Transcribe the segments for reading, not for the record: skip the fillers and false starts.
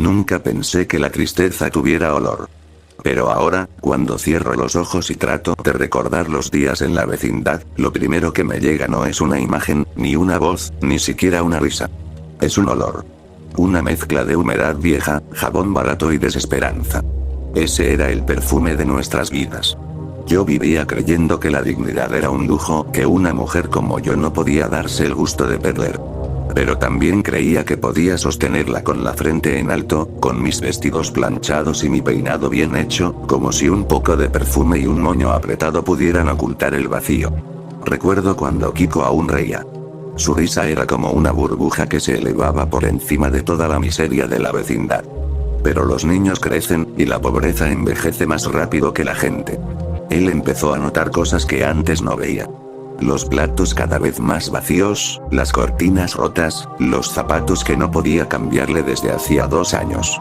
Nunca pensé que la tristeza tuviera olor. Pero ahora, cuando cierro los ojos y trato de recordar los días en la vecindad, lo primero que me llega no es una imagen, ni una voz, ni siquiera una risa. Es un olor. Una mezcla de humedad vieja, jabón barato y desesperanza. Ese era el perfume de nuestras vidas. Yo vivía creyendo que la dignidad era un lujo que una mujer como yo no podía darse el gusto de perder. Pero también creía que podía sostenerla con la frente en alto, con mis vestidos planchados y mi peinado bien hecho, como si un poco de perfume y un moño apretado pudieran ocultar el vacío. Recuerdo cuando Kiko aún reía. Su risa era como una burbuja que se elevaba por encima de toda la miseria de la vecindad. Pero los niños crecen, y la pobreza envejece más rápido que la gente. Él empezó a notar cosas que antes no veía. Los platos cada vez más vacíos, las cortinas rotas, los zapatos que no podía cambiarle desde hacía 2 años.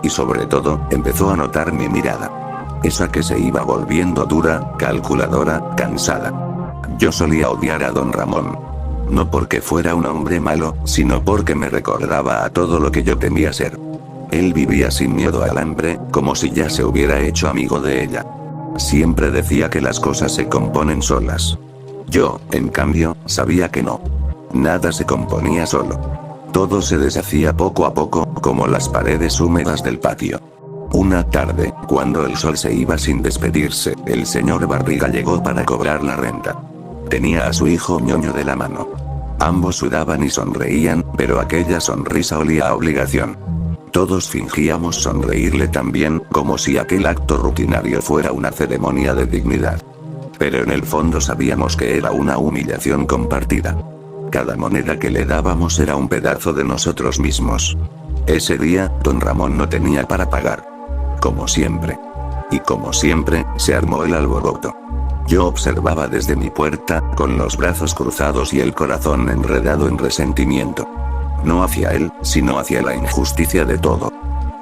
Y sobre todo, empezó a notar mi mirada. Esa que se iba volviendo dura, calculadora, cansada. Yo solía odiar a don Ramón. No porque fuera un hombre malo, sino porque me recordaba a todo lo que yo temía ser. Él vivía sin miedo al hambre, como si ya se hubiera hecho amigo de ella. Siempre decía que las cosas se componen solas. Yo, en cambio, sabía que no. Nada se componía solo. Todo se deshacía poco a poco, como las paredes húmedas del patio. Una tarde, cuando el sol se iba sin despedirse, el señor Barriga llegó para cobrar la renta. Tenía a su hijo ñoño de la mano. Ambos sudaban y sonreían, pero aquella sonrisa olía a obligación. Todos fingíamos sonreírle también, como si aquel acto rutinario fuera una ceremonia de dignidad. Pero en el fondo sabíamos que era una humillación compartida. Cada moneda que le dábamos era un pedazo de nosotros mismos. Ese día, don Ramón no tenía para pagar. Como siempre. Y como siempre, se armó el alboroto. Yo observaba desde mi puerta, con los brazos cruzados y el corazón enredado en resentimiento. No hacia él, sino hacia la injusticia de todo.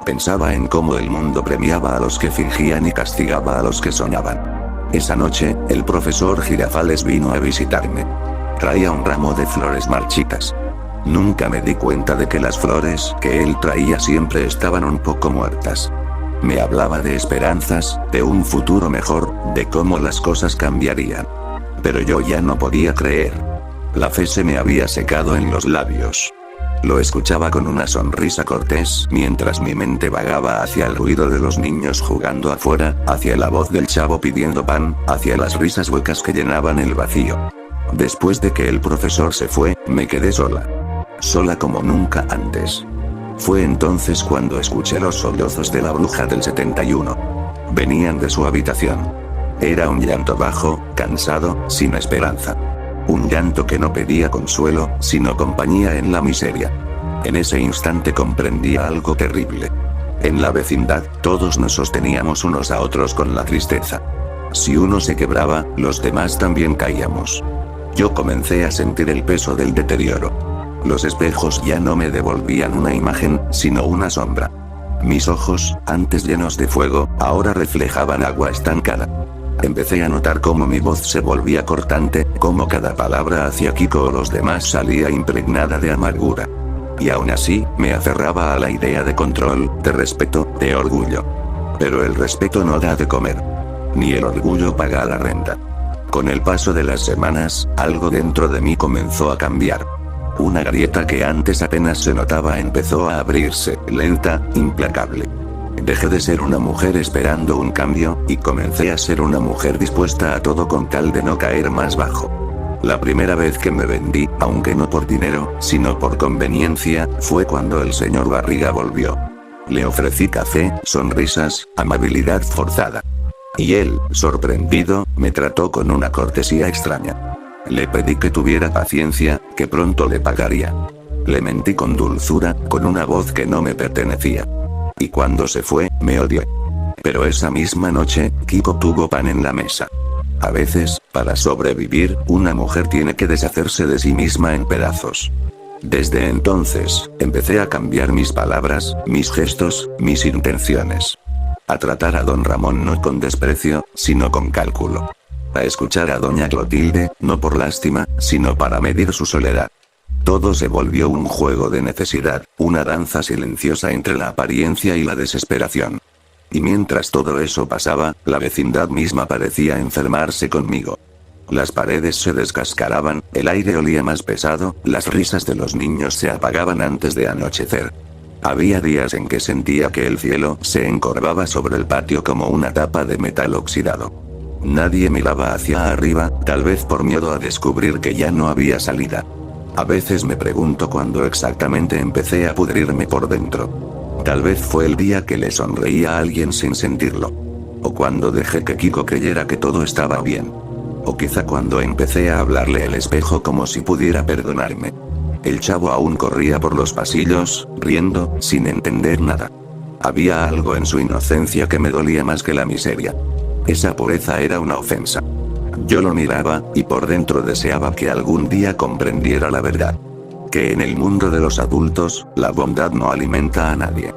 Pensaba en cómo el mundo premiaba a los que fingían y castigaba a los que soñaban. Esa noche, el profesor Girafales vino a visitarme. Traía un ramo de flores marchitas. Nunca me di cuenta de que las flores que él traía siempre estaban un poco muertas. Me hablaba de esperanzas, de un futuro mejor, de cómo las cosas cambiarían. Pero yo ya no podía creer. La fe se me había secado en los labios. Lo escuchaba con una sonrisa cortés, mientras mi mente vagaba hacia el ruido de los niños jugando afuera, hacia la voz del chavo pidiendo pan, hacia las risas huecas que llenaban el vacío. Después de que el profesor se fue, me quedé sola. Sola como nunca antes. Fue entonces cuando escuché los sollozos de la bruja del 71. Venían de su habitación. Era un llanto bajo, cansado, sin esperanza. Un llanto que no pedía consuelo, sino compañía en la miseria. En ese instante comprendí algo terrible. En la vecindad, todos nos sosteníamos unos a otros con la tristeza. Si uno se quebraba, los demás también caíamos. Yo comencé a sentir el peso del deterioro. Los espejos ya no me devolvían una imagen, sino una sombra. Mis ojos, antes llenos de fuego, ahora reflejaban agua estancada. Empecé a notar cómo mi voz se volvía cortante, cómo cada palabra hacia Kiko o los demás salía impregnada de amargura. Y aún así, me aferraba a la idea de control, de respeto, de orgullo. Pero el respeto no da de comer. Ni el orgullo paga la renta. Con el paso de las semanas, algo dentro de mí comenzó a cambiar. Una grieta que antes apenas se notaba empezó a abrirse, lenta, implacable. Dejé de ser una mujer esperando un cambio, y comencé a ser una mujer dispuesta a todo con tal de no caer más bajo. La primera vez que me vendí, aunque no por dinero, sino por conveniencia, fue cuando el señor Barriga volvió. Le ofrecí café, sonrisas, amabilidad forzada. Y él, sorprendido, me trató con una cortesía extraña. Le pedí que tuviera paciencia, que pronto le pagaría. Le mentí con dulzura, con una voz que no me pertenecía. Y cuando se fue, me odió. Pero esa misma noche, Kiko tuvo pan en la mesa. A veces, para sobrevivir, una mujer tiene que deshacerse de sí misma en pedazos. Desde entonces, empecé a cambiar mis palabras, mis gestos, mis intenciones. A tratar a don Ramón no con desprecio, sino con cálculo. A escuchar a doña Clotilde, no por lástima, sino para medir su soledad. Todo se volvió un juego de necesidad, una danza silenciosa entre la apariencia y la desesperación. Y mientras todo eso pasaba, la vecindad misma parecía enfermarse conmigo. Las paredes se descascaraban, el aire olía más pesado, las risas de los niños se apagaban antes de anochecer. Había días en que sentía que el cielo se encorvaba sobre el patio como una tapa de metal oxidado. Nadie miraba hacia arriba, tal vez por miedo a descubrir que ya no había salida. A veces me pregunto cuándo exactamente empecé a pudrirme por dentro. Tal vez fue el día que le sonreí a alguien sin sentirlo. O cuando dejé que Kiko creyera que todo estaba bien. O quizá cuando empecé a hablarle al espejo como si pudiera perdonarme. El chavo aún corría por los pasillos, riendo, sin entender nada. Había algo en su inocencia que me dolía más que la miseria. Esa pureza era una ofensa. Yo lo miraba, y por dentro deseaba que algún día comprendiera la verdad. Que en el mundo de los adultos, la bondad no alimenta a nadie.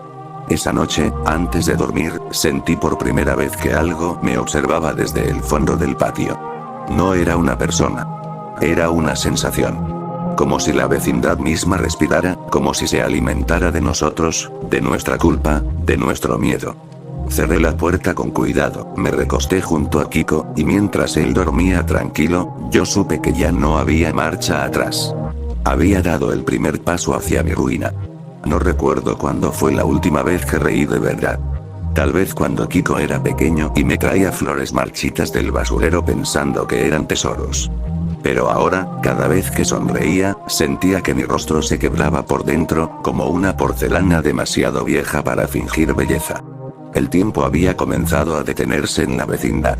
Esa noche, antes de dormir, sentí por primera vez que algo me observaba desde el fondo del patio. No era una persona. Era una sensación. Como si la vecindad misma respirara, como si se alimentara de nosotros, de nuestra culpa, de nuestro miedo. Cerré la puerta con cuidado, me recosté junto a Kiko, y mientras él dormía tranquilo, yo supe que ya no había marcha atrás. Había dado el primer paso hacia mi ruina. No recuerdo cuándo fue la última vez que reí de verdad. Tal vez cuando Kiko era pequeño y me traía flores marchitas del basurero pensando que eran tesoros. Pero ahora, cada vez que sonreía, sentía que mi rostro se quebraba por dentro, como una porcelana demasiado vieja para fingir belleza. El tiempo había comenzado a detenerse en la vecindad.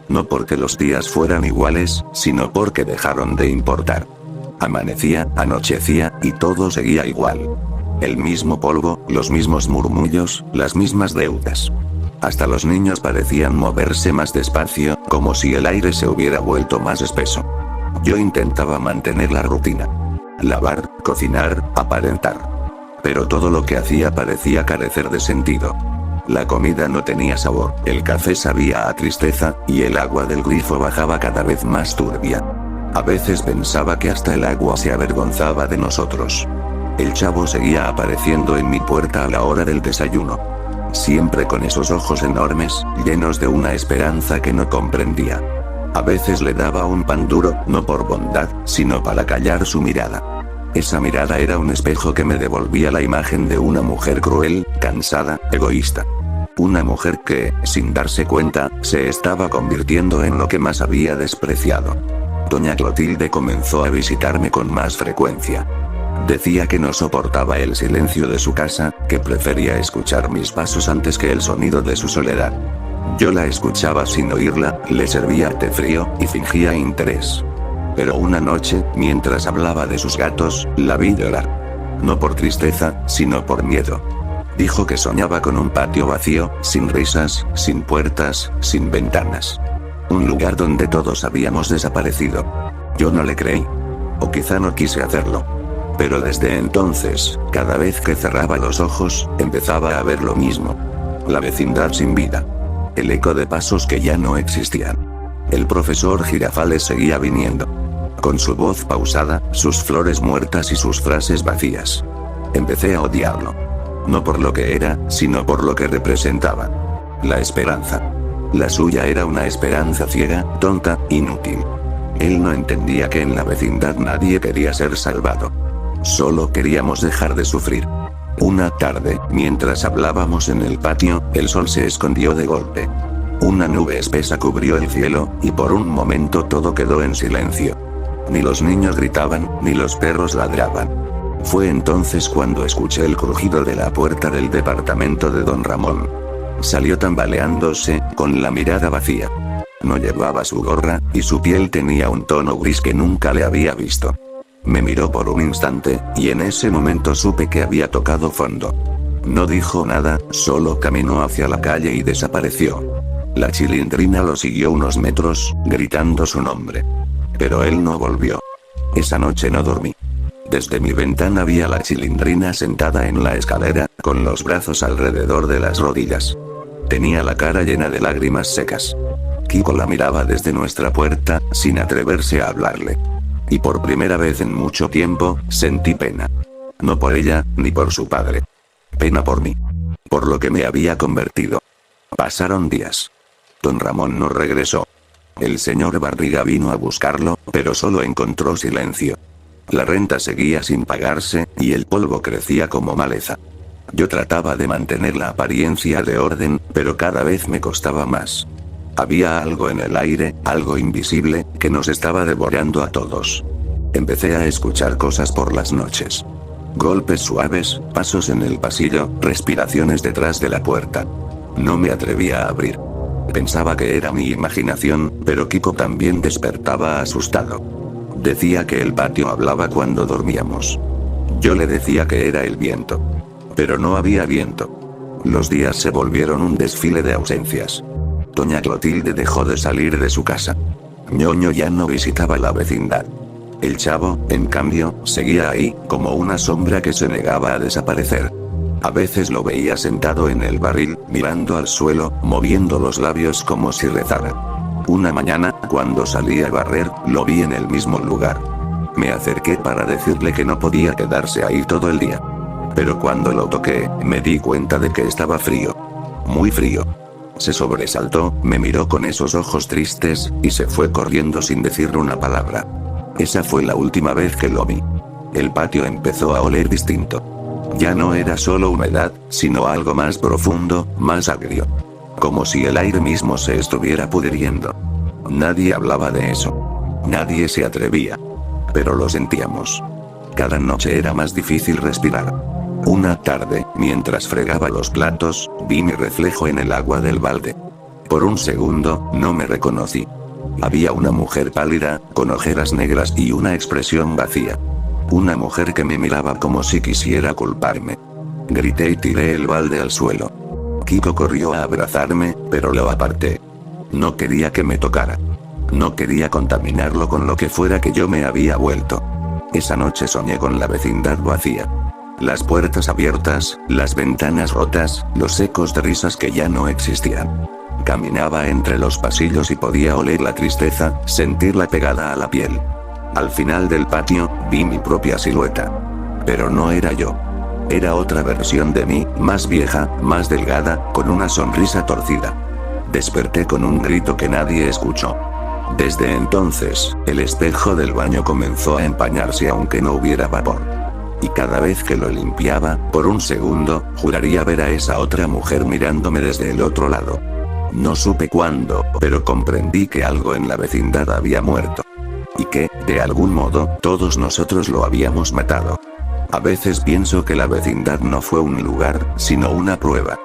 No porque los días fueran iguales, sino porque dejaron de importar. Amanecía, anochecía, y todo seguía igual. El mismo polvo, los mismos murmullos, las mismas deudas. Hasta los niños parecían moverse más despacio, como si el aire se hubiera vuelto más espeso. Yo intentaba mantener la rutina. Lavar, cocinar, aparentar. Pero todo lo que hacía parecía carecer de sentido. La comida no tenía sabor, el café sabía a tristeza, y el agua del grifo bajaba cada vez más turbia. A veces pensaba que hasta el agua se avergonzaba de nosotros. El chavo seguía apareciendo en mi puerta a la hora del desayuno. Siempre con esos ojos enormes, llenos de una esperanza que no comprendía. A veces le daba un pan duro, no por bondad, sino para callar su mirada. Esa mirada era un espejo que me devolvía la imagen de una mujer cruel, cansada, egoísta. Una mujer que, sin darse cuenta, se estaba convirtiendo en lo que más había despreciado. Doña Clotilde comenzó a visitarme con más frecuencia. Decía que no soportaba el silencio de su casa, que prefería escuchar mis pasos antes que el sonido de su soledad. Yo la escuchaba sin oírla, le servía té frío, y fingía interés. Pero una noche, mientras hablaba de sus gatos, la vi llorar. No por tristeza, sino por miedo. Dijo que soñaba con un patio vacío, sin risas, sin puertas, sin ventanas. Un lugar donde todos habíamos desaparecido. Yo no le creí. O quizá no quise hacerlo. Pero desde entonces, cada vez que cerraba los ojos, empezaba a ver lo mismo. La vecindad sin vida. El eco de pasos que ya no existían. El profesor Girafales seguía viniendo. Con su voz pausada, sus flores muertas y sus frases vacías. Empecé a odiarlo. No por lo que era, sino por lo que representaba. La esperanza. La suya era una esperanza ciega, tonta, inútil. Él no entendía que en la vecindad nadie quería ser salvado. Solo queríamos dejar de sufrir. Una tarde, mientras hablábamos en el patio, el sol se escondió de golpe. Una nube espesa cubrió el cielo, y por un momento todo quedó en silencio. Ni los niños gritaban, ni los perros ladraban. Fue entonces cuando escuché el crujido de la puerta del departamento de don Ramón. Salió tambaleándose, con la mirada vacía. No llevaba su gorra, y su piel tenía un tono gris que nunca le había visto. Me miró por un instante, y en ese momento supe que había tocado fondo. No dijo nada, solo caminó hacia la calle y desapareció. La Chilindrina lo siguió unos metros, gritando su nombre. Pero él no volvió. Esa noche no dormí. Desde mi ventana vi a la Chilindrina sentada en la escalera, con los brazos alrededor de las rodillas. Tenía la cara llena de lágrimas secas. Kiko la miraba desde nuestra puerta, sin atreverse a hablarle. Y por primera vez en mucho tiempo, sentí pena. No por ella, ni por su padre. Pena por mí. Por lo que me había convertido. Pasaron días. Don Ramón no regresó. El señor Barriga vino a buscarlo, pero solo encontró silencio. La renta seguía sin pagarse, y el polvo crecía como maleza. Yo trataba de mantener la apariencia de orden, pero cada vez me costaba más. Había algo en el aire, algo invisible, que nos estaba devorando a todos. Empecé a escuchar cosas por las noches. Golpes suaves, pasos en el pasillo, respiraciones detrás de la puerta. No me atrevía a abrir. Pensaba que era mi imaginación, pero Kiko también despertaba asustado. Decía que el patio hablaba cuando dormíamos. Yo le decía que era el viento. Pero no había viento. Los días se volvieron un desfile de ausencias. Doña Clotilde dejó de salir de su casa. Ñoño ya no visitaba la vecindad. El chavo, en cambio, seguía ahí, como una sombra que se negaba a desaparecer. A veces lo veía sentado en el barril, mirando al suelo, moviendo los labios como si rezara. Una mañana, cuando salí a barrer, lo vi en el mismo lugar. Me acerqué para decirle que no podía quedarse ahí todo el día. Pero cuando lo toqué, me di cuenta de que estaba frío. Muy frío. Se sobresaltó, me miró con esos ojos tristes, y se fue corriendo sin decir una palabra. Esa fue la última vez que lo vi. El patio empezó a oler distinto. Ya no era solo humedad, sino algo más profundo, más agrio. Como si el aire mismo se estuviera pudriendo. Nadie hablaba de eso. Nadie se atrevía. Pero lo sentíamos. Cada noche era más difícil respirar. Una tarde, mientras fregaba los platos, vi mi reflejo en el agua del balde. Por un segundo, no me reconocí. Había una mujer pálida, con ojeras negras y una expresión vacía. Una mujer que me miraba como si quisiera culparme. Grité y tiré el balde al suelo. Kiko corrió a abrazarme, pero lo aparté. No quería que me tocara. No quería contaminarlo con lo que fuera que yo me había vuelto. Esa noche soñé con la vecindad vacía. Las puertas abiertas, las ventanas rotas, los ecos de risas que ya no existían. Caminaba entre los pasillos y podía oler la tristeza, sentirla pegada a la piel. Al final del patio, vi mi propia silueta. Pero no era yo. Era otra versión de mí, más vieja, más delgada, con una sonrisa torcida. Desperté con un grito que nadie escuchó. Desde entonces, el espejo del baño comenzó a empañarse aunque no hubiera vapor. Y cada vez que lo limpiaba, por un segundo, juraría ver a esa otra mujer mirándome desde el otro lado. No supe cuándo, pero comprendí que algo en la vecindad había muerto. Y que, de algún modo, todos nosotros lo habíamos matado. A veces pienso que la vecindad no fue un lugar, sino una prueba.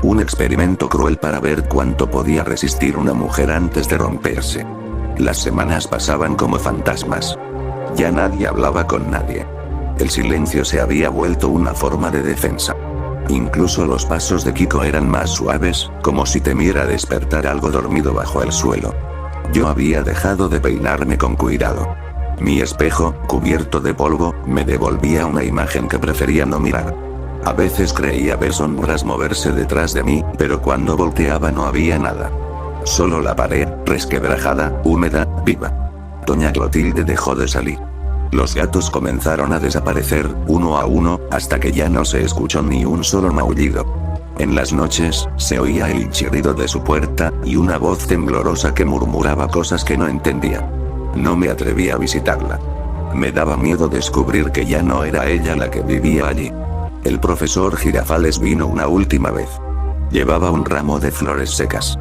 Un experimento cruel para ver cuánto podía resistir una mujer antes de romperse. Las semanas pasaban como fantasmas. Ya nadie hablaba con nadie. El silencio se había vuelto una forma de defensa. Incluso los pasos de Kiko eran más suaves, como si temiera despertar algo dormido bajo el suelo. Yo había dejado de peinarme con cuidado. Mi espejo, cubierto de polvo, me devolvía una imagen que prefería no mirar. A veces creía ver sombras moverse detrás de mí, pero cuando volteaba no había nada. Solo la pared, resquebrajada, húmeda, viva. Doña Clotilde dejó de salir. Los gatos comenzaron a desaparecer, uno a uno, hasta que ya no se escuchó ni un solo maullido. En las noches, se oía el chirrido de su puerta, y una voz temblorosa que murmuraba cosas que no entendía. No me atreví a visitarla. Me daba miedo descubrir que ya no era ella la que vivía allí. El profesor Girafales vino una última vez. Llevaba un ramo de flores secas.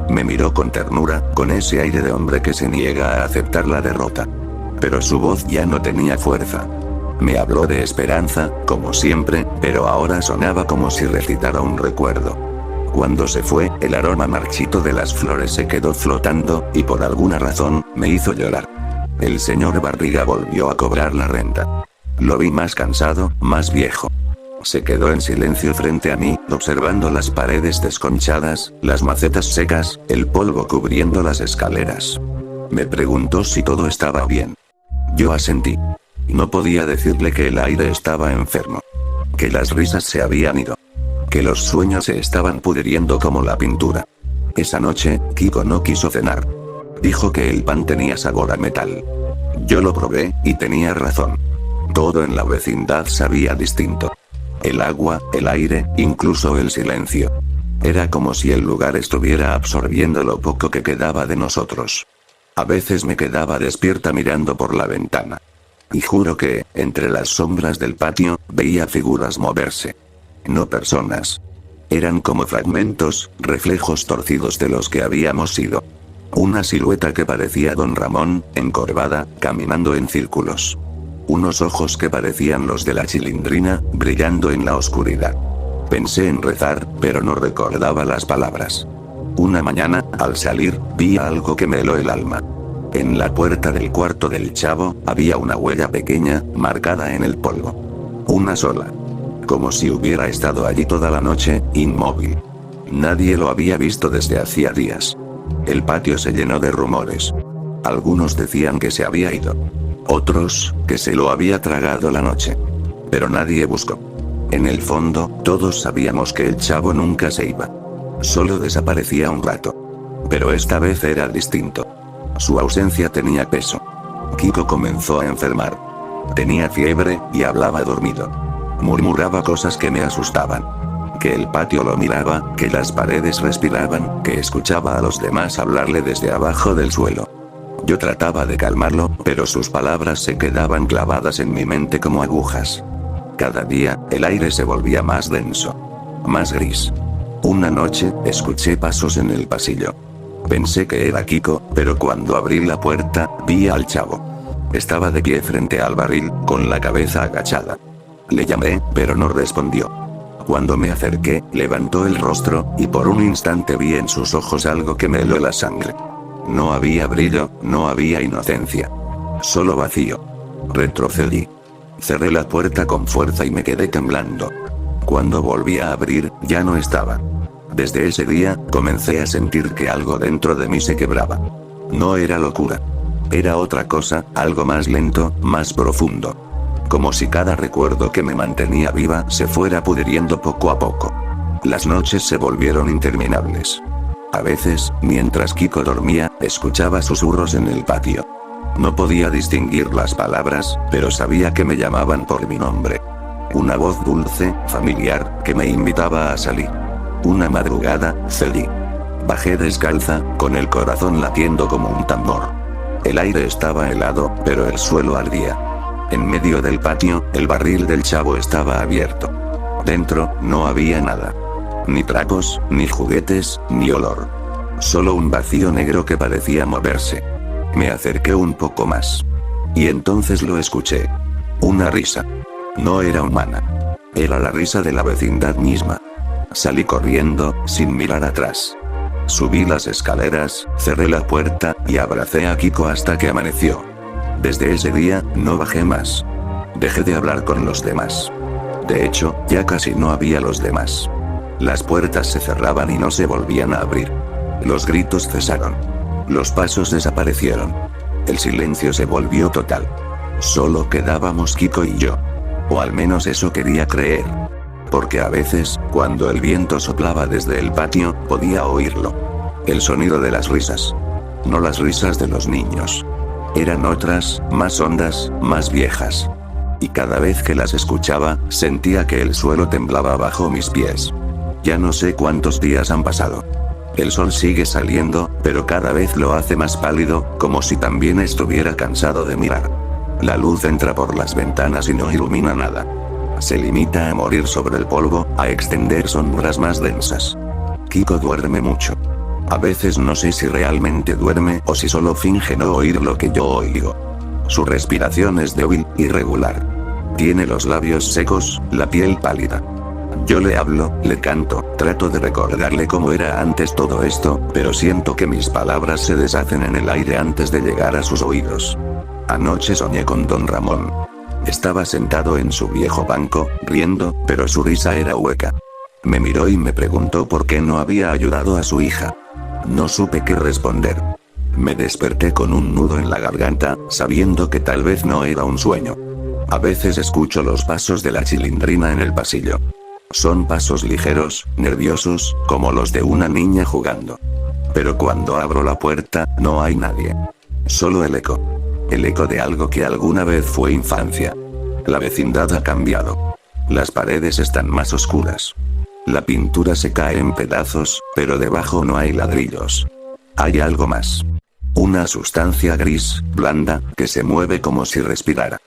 Me miró con ternura, con ese aire de hombre que se niega a aceptar la derrota. Pero su voz ya no tenía fuerza. Me habló de esperanza, como siempre, pero ahora sonaba como si recitara un recuerdo. Cuando se fue, el aroma marchito de las flores se quedó flotando, y por alguna razón, me hizo llorar. El señor Barriga volvió a cobrar la renta. Lo vi más cansado, más viejo. Se quedó en silencio frente a mí, observando las paredes desconchadas, las macetas secas, el polvo cubriendo las escaleras. Me preguntó si todo estaba bien. Yo asentí. No podía decirle que el aire estaba enfermo. Que las risas se habían ido. Que los sueños se estaban pudriendo como la pintura. Esa noche, Kiko no quiso cenar. Dijo que el pan tenía sabor a metal. Yo lo probé, y tenía razón. Todo en la vecindad sabía distinto. El agua, el aire, incluso el silencio. Era como si el lugar estuviera absorbiendo lo poco que quedaba de nosotros. A veces me quedaba despierta mirando por la ventana. Y juro que, entre las sombras del patio, veía figuras moverse. No personas. Eran como fragmentos, reflejos torcidos de los que habíamos sido. Una silueta que parecía Don Ramón, encorvada, caminando en círculos. Unos ojos que parecían los de la Chilindrina, brillando en la oscuridad. Pensé en rezar, pero no recordaba las palabras. Una mañana, al salir, vi algo que me heló el alma. En la puerta del cuarto del chavo, había una huella pequeña, marcada en el polvo. Una sola. Como si hubiera estado allí toda la noche, inmóvil. Nadie lo había visto desde hacía días. El patio se llenó de rumores. Algunos decían que se había ido. Otros, que se lo había tragado la noche. Pero nadie buscó. En el fondo, todos sabíamos que el chavo nunca se iba. Solo desaparecía un rato. Pero esta vez era distinto. Su ausencia tenía peso. Kiko comenzó a enfermar. Tenía fiebre, y hablaba dormido. Murmuraba cosas que me asustaban. Que el patio lo miraba, que las paredes respiraban, que escuchaba a los demás hablarle desde abajo del suelo. Yo trataba de calmarlo, pero sus palabras se quedaban clavadas en mi mente como agujas. Cada día, el aire se volvía más denso. Más gris. Una noche, escuché pasos en el pasillo. Pensé que era Kiko, pero cuando abrí la puerta, vi al chavo. Estaba de pie frente al barril, con la cabeza agachada. Le llamé, pero no respondió. Cuando me acerqué, levantó el rostro, y por un instante vi en sus ojos algo que me heló la sangre. No había brillo, no había inocencia. Solo vacío. Retrocedí. Cerré la puerta con fuerza y me quedé temblando. Cuando volví a abrir, ya no estaba. Desde ese día, comencé a sentir que algo dentro de mí se quebraba. No era locura. Era otra cosa, algo más lento, más profundo. Como si cada recuerdo que me mantenía viva se fuera pudriendo poco a poco. Las noches se volvieron interminables. A veces, mientras Kiko dormía, escuchaba susurros en el patio. No podía distinguir las palabras, pero sabía que me llamaban por mi nombre. Una voz dulce, familiar, que me invitaba a salir. Una madrugada, cedí. Bajé descalza, con el corazón latiendo como un tambor. El aire estaba helado, pero el suelo ardía. En medio del patio, el barril del chavo estaba abierto. Dentro, no había nada. Ni trapos, ni juguetes, ni olor. Solo un vacío negro que parecía moverse. Me acerqué un poco más. Y entonces lo escuché. Una risa. No era humana. Era la risa de la vecindad misma. Salí corriendo, sin mirar atrás. Subí las escaleras, cerré la puerta, y abracé a Kiko hasta que amaneció. Desde ese día, no bajé más. Dejé de hablar con los demás. De hecho, ya casi no había los demás. Las puertas se cerraban y no se volvían a abrir. Los gritos cesaron. Los pasos desaparecieron. El silencio se volvió total. Solo quedábamos Kiko y yo. O al menos eso quería creer. Porque a veces, cuando el viento soplaba desde el patio, podía oírlo. El sonido de las risas. No las risas de los niños. Eran otras, más hondas, más viejas. Y cada vez que las escuchaba, sentía que el suelo temblaba bajo mis pies. Ya no sé cuántos días han pasado. El sol sigue saliendo, pero cada vez lo hace más pálido, como si también estuviera cansado de mirar. La luz entra por las ventanas y no ilumina nada. Se limita a morir sobre el polvo, a extender sombras más densas. Kiko duerme mucho. A veces no sé si realmente duerme o si solo finge no oír lo que yo oigo. Su respiración es débil, irregular. Tiene los labios secos, la piel pálida. Yo le hablo, le canto, trato de recordarle cómo era antes todo esto, pero siento que mis palabras se deshacen en el aire antes de llegar a sus oídos. Anoche soñé con Don Ramón. Estaba sentado en su viejo banco, riendo, pero su risa era hueca. Me miró y me preguntó por qué no había ayudado a su hija. No supe qué responder. Me desperté con un nudo en la garganta, sabiendo que tal vez no era un sueño. A veces escucho los pasos de la Chilindrina en el pasillo. Son pasos ligeros, nerviosos, como los de una niña jugando. Pero cuando abro la puerta, no hay nadie. Solo el eco. El eco de algo que alguna vez fue infancia. La vecindad ha cambiado. Las paredes están más oscuras. La pintura se cae en pedazos, pero debajo no hay ladrillos. Hay algo más. Una sustancia gris, blanda, que se mueve como si respirara.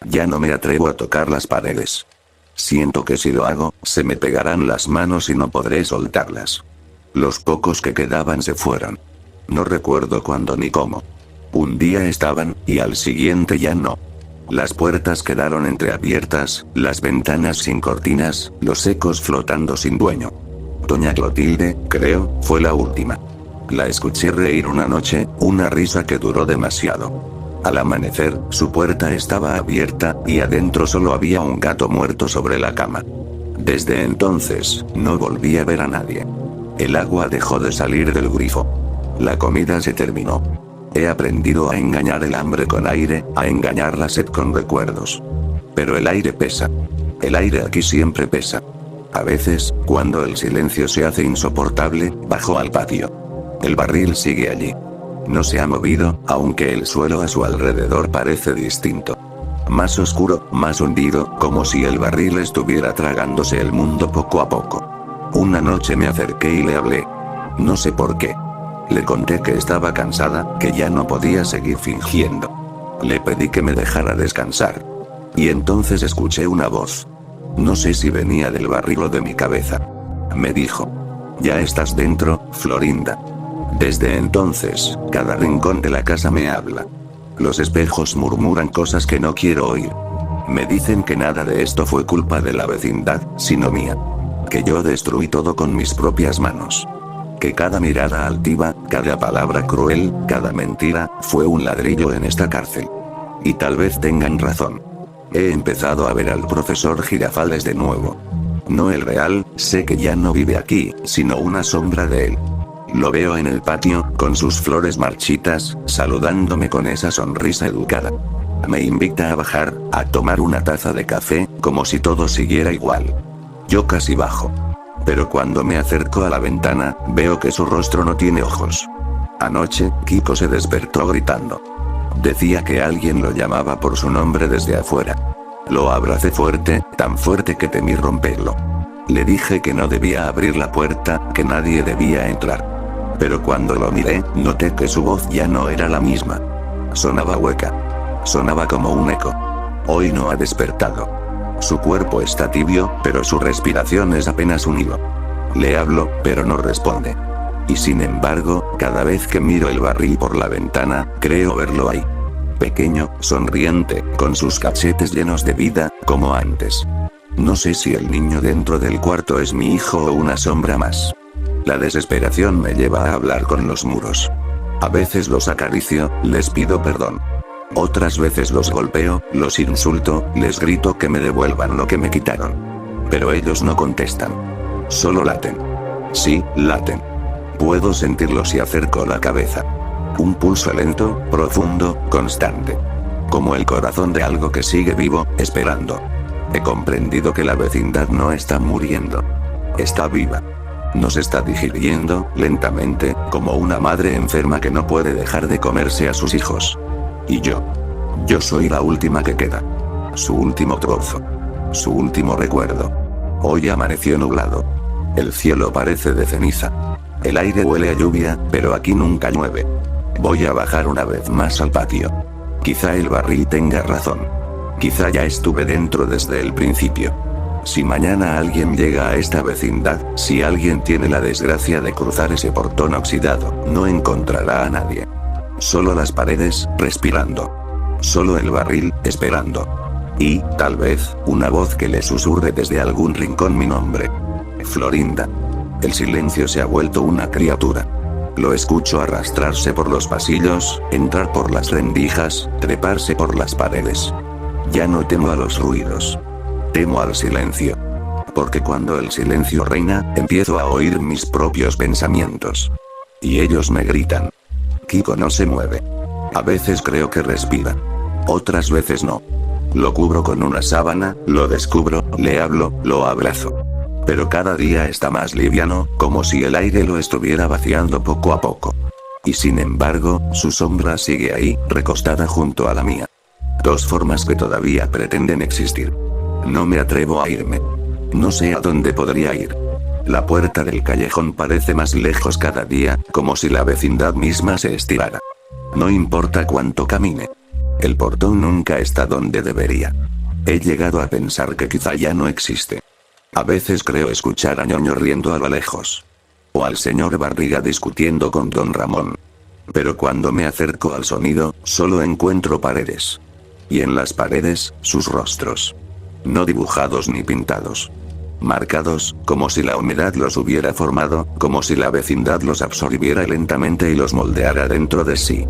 Ya no me atrevo a tocar las paredes. Siento que si lo hago, se me pegarán las manos y no podré soltarlas. Los pocos que quedaban se fueron. No recuerdo cuándo ni cómo. Un día estaban, y al siguiente ya no. Las puertas quedaron entreabiertas, las ventanas sin cortinas, los ecos flotando sin dueño. Doña Clotilde, creo, fue la última. La escuché reír una noche, una risa que duró demasiado. Al amanecer, su puerta estaba abierta, y adentro solo había un gato muerto sobre la cama. Desde entonces, no volví a ver a nadie. El agua dejó de salir del grifo. La comida se terminó. He aprendido a engañar el hambre con aire, a engañar la sed con recuerdos. Pero el aire pesa. El aire aquí siempre pesa. A veces, cuando el silencio se hace insoportable, bajo al patio. El barril sigue allí. No se ha movido, aunque el suelo a su alrededor parece distinto. Más oscuro, más hundido, como si el barril estuviera tragándose el mundo poco a poco. Una noche me acerqué y le hablé. No sé por qué. Le conté que estaba cansada, que ya no podía seguir fingiendo. Le pedí que me dejara descansar. Y entonces escuché una voz. No sé si venía del barril o de mi cabeza. Me dijo. Ya estás dentro, Florinda. Desde entonces, cada rincón de la casa me habla. Los espejos murmuran cosas que no quiero oír. Me dicen que nada de esto fue culpa de la vecindad, sino mía. Que yo destruí todo con mis propias manos. Que cada mirada altiva, cada palabra cruel, cada mentira, fue un ladrillo en esta cárcel. Y tal vez tengan razón. He empezado a ver al profesor Girafales de nuevo. No el real, sé que ya no vive aquí, sino una sombra de él. Lo veo en el patio, con sus flores marchitas, saludándome con esa sonrisa educada. Me invita a bajar, a tomar una taza de café, como si todo siguiera igual. Yo casi bajo. Pero cuando me acerco a la ventana, veo que su rostro no tiene ojos. Anoche, Kiko se despertó gritando. Decía que alguien lo llamaba por su nombre desde afuera. Lo abracé fuerte, tan fuerte que temí romperlo. Le dije que no debía abrir la puerta, que nadie debía entrar. Pero cuando lo miré, noté que su voz ya no era la misma. Sonaba hueca. Sonaba como un eco. Hoy no ha despertado. Su cuerpo está tibio, pero su respiración es apenas un hilo. Le hablo, pero no responde. Y sin embargo, cada vez que miro el barril por la ventana, creo verlo ahí. Pequeño, sonriente, con sus cachetes llenos de vida, como antes. No sé si el niño dentro del cuarto es mi hijo o una sombra más. La desesperación me lleva a hablar con los muros. A veces los acaricio, les pido perdón. Otras veces los golpeo, los insulto, les grito que me devuelvan lo que me quitaron. Pero ellos no contestan. Solo laten. Sí, laten. Puedo sentirlos y acerco la cabeza. Un pulso lento, profundo, constante. Como el corazón de algo que sigue vivo, esperando. He comprendido que la vecindad no está muriendo. Está viva. Nos está digiriendo, lentamente, como una madre enferma que no puede dejar de comerse a sus hijos. Y yo soy la última que queda. Su último trozo. Su último recuerdo. Hoy amaneció nublado. El cielo parece de ceniza. El aire huele a lluvia, pero aquí nunca llueve. Voy a bajar una vez más al patio. Quizá el barril tenga razón. Quizá ya estuve dentro desde el principio. Si mañana alguien llega a esta vecindad, si alguien tiene la desgracia de cruzar ese portón oxidado, no encontrará a nadie. Solo las paredes, respirando. Solo el barril, esperando. Y, tal vez, una voz que le susurre desde algún rincón mi nombre. Florinda. El silencio se ha vuelto una criatura. Lo escucho arrastrarse por los pasillos, entrar por las rendijas, treparse por las paredes. Ya no temo a los ruidos. Temo al silencio. Porque cuando el silencio reina, empiezo a oír mis propios pensamientos. Y ellos me gritan. Kiko no se mueve. A veces creo que respira. Otras veces no. Lo cubro con una sábana, lo descubro, le hablo, lo abrazo. Pero cada día está más liviano, como si el aire lo estuviera vaciando poco a poco. Y sin embargo, su sombra sigue ahí, recostada junto a la mía. Dos formas que todavía pretenden existir. No me atrevo a irme. No sé a dónde podría ir. La puerta del callejón parece más lejos cada día, como si la vecindad misma se estirara. No importa cuánto camine. El portón nunca está donde debería. He llegado a pensar que quizá ya no existe. A veces creo escuchar a Ñoño riendo a lo lejos. O al señor Barriga discutiendo con don Ramón. Pero cuando me acerco al sonido, solo encuentro paredes. Y en las paredes, sus rostros. No dibujados ni pintados. Marcados, como si la humedad los hubiera formado, como si la vecindad los absorbiera lentamente y los moldeara dentro de sí.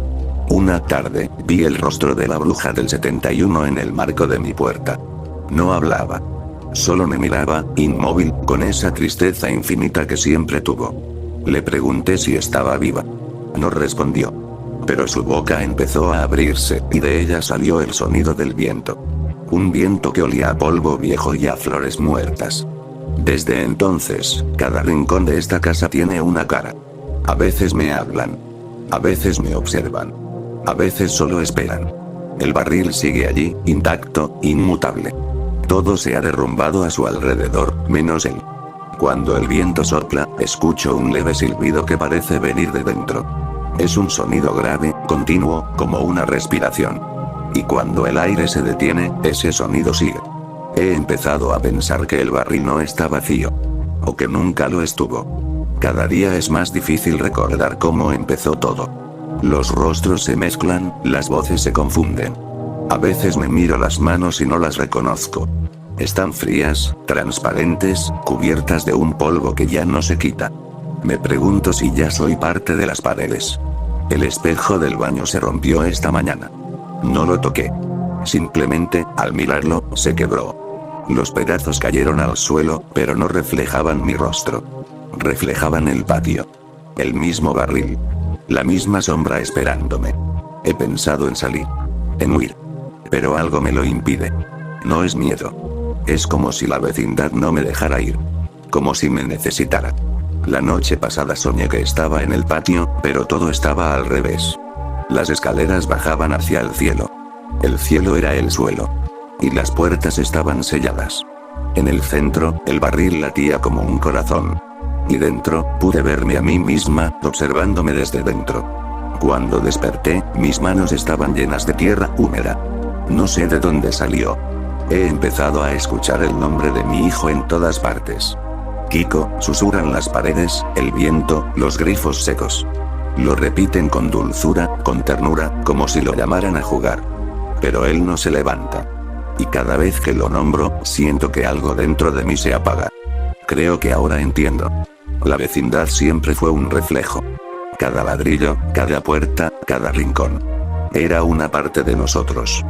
Una tarde, vi el rostro de la bruja del 71 en el marco de mi puerta. No hablaba. Solo me miraba, inmóvil, con esa tristeza infinita que siempre tuvo. Le pregunté si estaba viva. No respondió. Pero su boca empezó a abrirse, y de ella salió el sonido del viento. Un viento que olía a polvo viejo y a flores muertas. Desde entonces, cada rincón de esta casa tiene una cara. A veces me hablan. A veces me observan. A veces solo esperan. El barril sigue allí, intacto, inmutable. Todo se ha derrumbado a su alrededor, menos él. Cuando el viento sopla, escucho un leve silbido que parece venir de dentro. Es un sonido grave, continuo, como una respiración. Y cuando el aire se detiene, ese sonido sigue. He empezado a pensar que el barril no está vacío. O que nunca lo estuvo. Cada día es más difícil recordar cómo empezó todo. Los rostros se mezclan, las voces se confunden. A veces me miro las manos y no las reconozco. Están frías, transparentes, cubiertas de un polvo que ya no se quita. Me pregunto si ya soy parte de las paredes. El espejo del baño se rompió esta mañana. No lo toqué. Simplemente, al mirarlo, se quebró. Los pedazos cayeron al suelo, pero no reflejaban mi rostro. Reflejaban el patio. El mismo barril. La misma sombra esperándome. He pensado en salir. En huir. Pero algo me lo impide. No es miedo. Es como si la vecindad no me dejara ir. Como si me necesitara. La noche pasada soñé que estaba en el patio, pero todo estaba al revés. Las escaleras bajaban hacia el cielo. El cielo era el suelo. Y las puertas estaban selladas. En el centro, el barril latía como un corazón. Y dentro, pude verme a mí misma, observándome desde dentro. Cuando desperté, mis manos estaban llenas de tierra húmeda. No sé de dónde salió. He empezado a escuchar el nombre de mi hijo en todas partes. Kiko, susurran las paredes, el viento, los grifos secos. Lo repiten con dulzura, con ternura, como si lo llamaran a jugar. Pero él no se levanta. Y cada vez que lo nombro, siento que algo dentro de mí se apaga. Creo que ahora entiendo. La vecindad siempre fue un reflejo. Cada ladrillo, cada puerta, cada rincón. Era una parte de nosotros.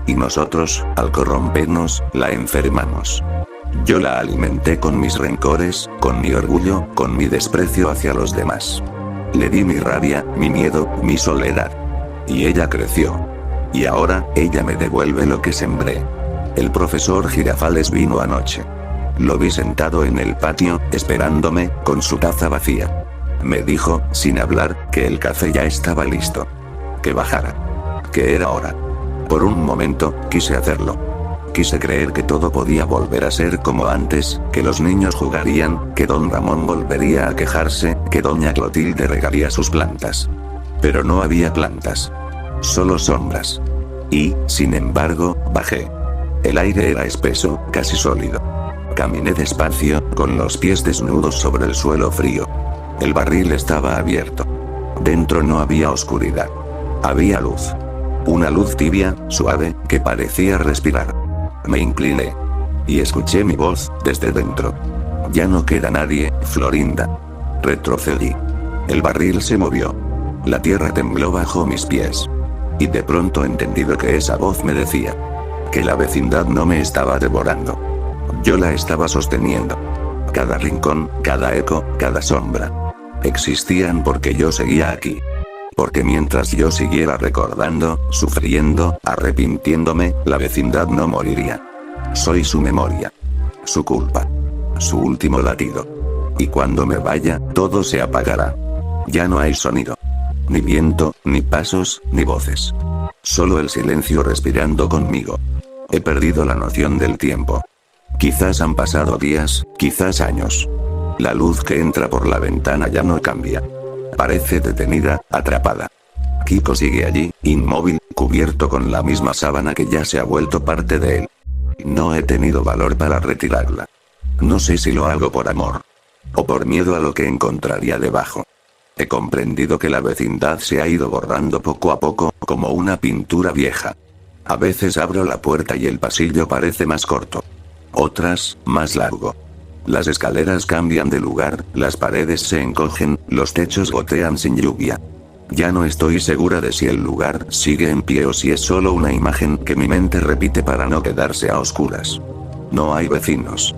Y nosotros, al corrompernos, la enfermamos. Yo la alimenté con mis rencores, con mi orgullo, con mi desprecio hacia los demás. Le di mi rabia, mi miedo, mi soledad. Y ella creció. Y ahora, ella me devuelve lo que sembré. El profesor Girafales vino anoche. Lo vi sentado en el patio, esperándome, con su taza vacía. Me dijo, sin hablar, que el café ya estaba listo. Que bajara. Que era hora. Por un momento, quise hacerlo. Quise creer que todo podía volver a ser como antes, que los niños jugarían, que don Ramón volvería a quejarse, que doña Clotilde regaría sus plantas. Pero no había plantas. Solo sombras. Y, sin embargo, bajé. El aire era espeso, casi sólido. Caminé despacio, con los pies desnudos sobre el suelo frío. El barril estaba abierto. Dentro no había oscuridad. Había luz. Una luz tibia, suave, que parecía respirar. Me incliné. Y escuché mi voz, desde dentro. Ya no queda nadie, Florinda. Retrocedí. El barril se movió. La tierra tembló bajo mis pies. Y de pronto entendí lo que esa voz me decía. Que la vecindad no me estaba devorando. Yo la estaba sosteniendo. Cada rincón, cada eco, cada sombra. Existían porque yo seguía aquí. Porque mientras yo siguiera recordando, sufriendo, arrepintiéndome, la vecindad no moriría. Soy su memoria. Su culpa. Su último latido. Y cuando me vaya, todo se apagará. Ya no hay sonido. Ni viento, ni pasos, ni voces. Solo el silencio respirando conmigo. He perdido la noción del tiempo. Quizás han pasado días, quizás años. La luz que entra por la ventana ya no cambia. Parece detenida, atrapada. Kiko sigue allí, inmóvil, cubierto con la misma sábana que ya se ha vuelto parte de él. No he tenido valor para retirarla. No sé si lo hago por amor. O por miedo a lo que encontraría debajo. He comprendido que la vecindad se ha ido borrando poco a poco, como una pintura vieja. A veces abro la puerta y el pasillo parece más corto. Otras, más largo. Las escaleras cambian de lugar, las paredes se encogen, los techos gotean sin lluvia. Ya no estoy segura de si el lugar sigue en pie o si es solo una imagen que mi mente repite para no quedarse a oscuras. No hay vecinos.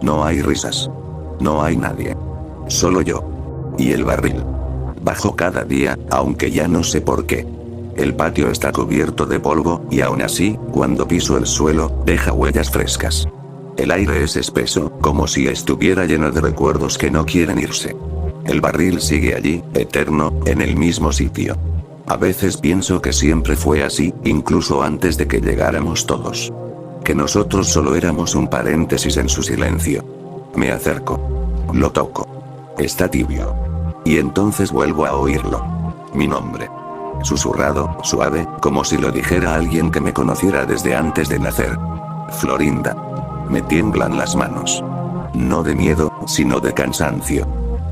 No hay risas. No hay nadie. Solo yo. Y el barril. Bajo cada día, aunque ya no sé por qué. El patio está cubierto de polvo, y aún así, cuando piso el suelo, deja huellas frescas. El aire es espeso, como si estuviera lleno de recuerdos que no quieren irse. El barril sigue allí, eterno, en el mismo sitio. A veces pienso que siempre fue así, incluso antes de que llegáramos todos. Que nosotros solo éramos un paréntesis en su silencio. Me acerco. Lo toco. Está tibio. Y entonces vuelvo a oírlo. Mi nombre. Susurrado, suave, como si lo dijera alguien que me conociera desde antes de nacer. Florinda. Me tiemblan las manos. No de miedo, sino de cansancio.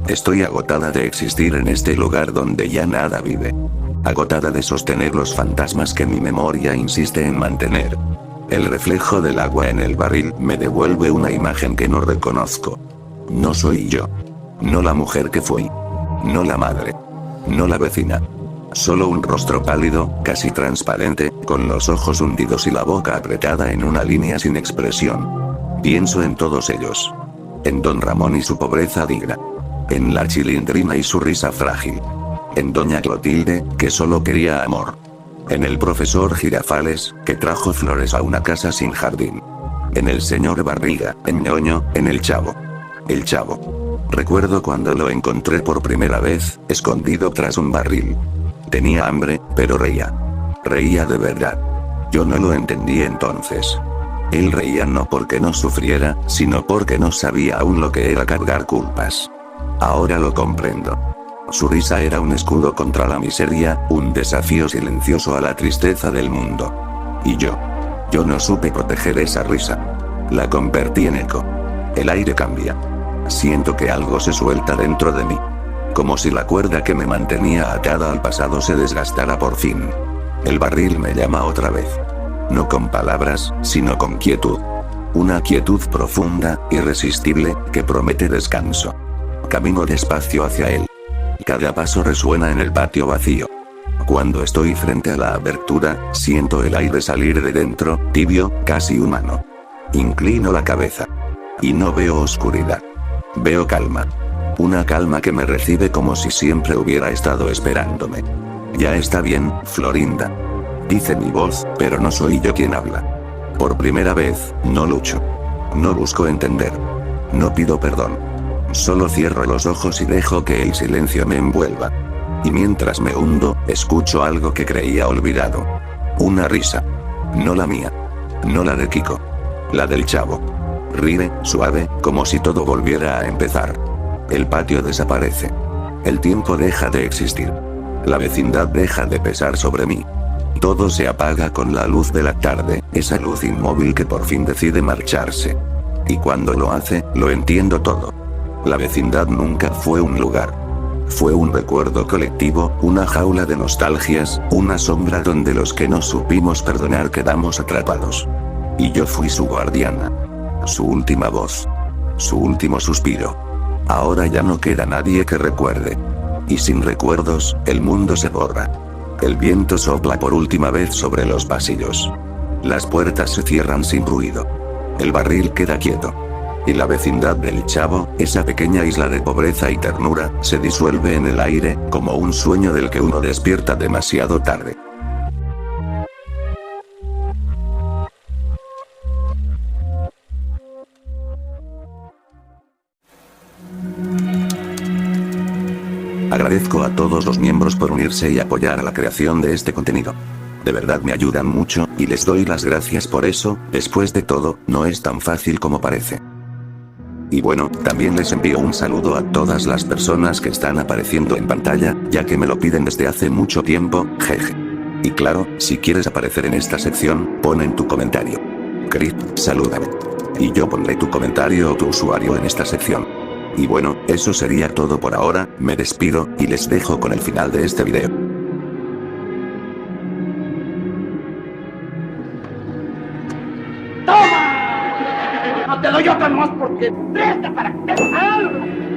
Estoy agotada de existir en este lugar donde ya nada vive. Agotada de sostener los fantasmas que mi memoria insiste en mantener. El reflejo del agua en el barril me devuelve una imagen que no reconozco. No soy yo. No la mujer que fui. No la madre. No la vecina. Solo un rostro pálido, casi transparente, con los ojos hundidos y la boca apretada en una línea sin expresión. Pienso en todos ellos. En don Ramón y su pobreza digna. En la Chilindrina y su risa frágil. En doña Clotilde, que solo quería amor. En el profesor Girafales, que trajo flores a una casa sin jardín. En el señor Barriga, en Ñoño, en el Chavo. El Chavo. Recuerdo cuando lo encontré por primera vez, escondido tras un barril. Tenía hambre, pero reía. Reía de verdad. Yo no lo entendí entonces. Él reía no porque no sufriera, sino porque no sabía aún lo que era cargar culpas. Ahora lo comprendo. Su risa era un escudo contra la miseria, un desafío silencioso a la tristeza del mundo. Y yo no supe proteger esa risa. La convertí en eco. El aire cambia. Siento que algo se suelta dentro de mí. Como si la cuerda que me mantenía atada al pasado se desgastara por fin. El barril me llama otra vez. No con palabras, sino con quietud. Una quietud profunda, irresistible, que promete descanso. Camino despacio hacia él. Cada paso resuena en el patio vacío. Cuando estoy frente a la abertura, siento el aire salir de dentro, tibio, casi humano. Inclino la cabeza. Y no veo oscuridad. Veo calma. Una calma que me recibe como si siempre hubiera estado esperándome. Ya está bien, Florinda. Dice mi voz, pero no soy yo quien habla. Por primera vez, no lucho. No busco entender. No pido perdón. Solo cierro los ojos y dejo que el silencio me envuelva. Y mientras me hundo, escucho algo que creía olvidado. Una risa. No la mía. No la de Kiko. La del Chavo. Ríe, suave, como si todo volviera a empezar. El patio desaparece. El tiempo deja de existir. La vecindad deja de pesar sobre mí. Todo se apaga con la luz de la tarde, esa luz inmóvil que por fin decide marcharse. Y cuando lo hace, lo entiendo todo. La vecindad nunca fue un lugar. Fue un recuerdo colectivo, una jaula de nostalgias, una sombra donde los que no supimos perdonar quedamos atrapados. Y yo fui su guardiana. Su última voz. Su último suspiro. Ahora ya no queda nadie que recuerde. Y sin recuerdos, el mundo se borra. El viento sopla por última vez sobre los pasillos. Las puertas se cierran sin ruido. El barril queda quieto. Y la vecindad del Chavo, esa pequeña isla de pobreza y ternura, se disuelve en el aire, como un sueño del que uno despierta demasiado tarde. Agradezco a todos los miembros por unirse y apoyar a la creación de este contenido. De verdad me ayudan mucho, y les doy las gracias por eso. Después de todo, no es tan fácil como parece. Y bueno, también les envío un saludo a todas las personas que están apareciendo en pantalla, ya que me lo piden desde hace mucho tiempo, jeje. Y claro, si quieres aparecer en esta sección, pon en tu comentario. Chris, salúdame. Y yo pondré tu comentario o tu usuario en esta sección. Y bueno, eso sería todo por ahora, me despido, y les dejo con el final de este video. ¡Toma! No te doy otra más porque... ¡Presta para que te...